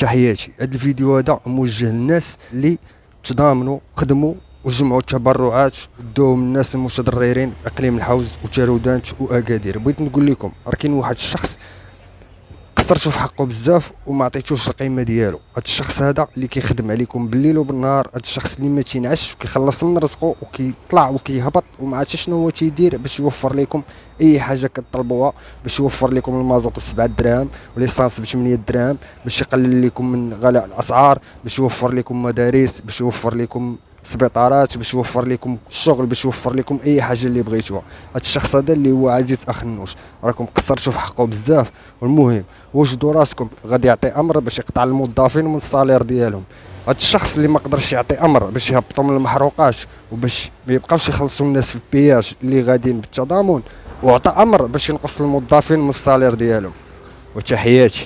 تحياتي. هذا الفيديو هذا موجه للناس اللي تضامنوا خدموا وجمعوا التبرعات ودوهم الناس المتضررين اقليم الحوز وتارودانت واكادير. بغيت نقول لكم راه كاين واحد الشخص قصرتوا في حقه بزاف وما عطيتوش القيمه ديالو. هذا الشخص هذا اللي كيخدم عليكم بالليل وبالنهار، هذا الشخص اللي ما تينعش وكيخلص من رزقه وكيطلع وكيهبط وما عرفتش شنو هو تيدير باش يوفر لكم اي حاجه كطلبوها، باش يوفر لكم المازوط ب7 دراهم وليسانس ب8 دراهم، باش يقلل لكم من غلاء الاسعار، باش يوفر لكم مدارس، باش يوفر لكم سبيطارات، باش يوفر لكم الشغل، باش يوفر لكم اي حاجه اللي بغيتوها. هذا الشخص هذا اللي هو عزيز اخ النوش راكم قصرتوا في حقه بزاف. والمهم وجدوا راسكم غادي يعطي امر باش يقطع الموظفين من الصالير ديالهم. هذا الشخص اللي ما قدرش يعطي امر باش يهبطوا من المحروقات وباش ما يبقاوش يخلصوا الناس في البياج اللي غاديين بالتضامن، وعطى امر باش ينقص الموظفين من الصالير ديالهم. وتحياتي.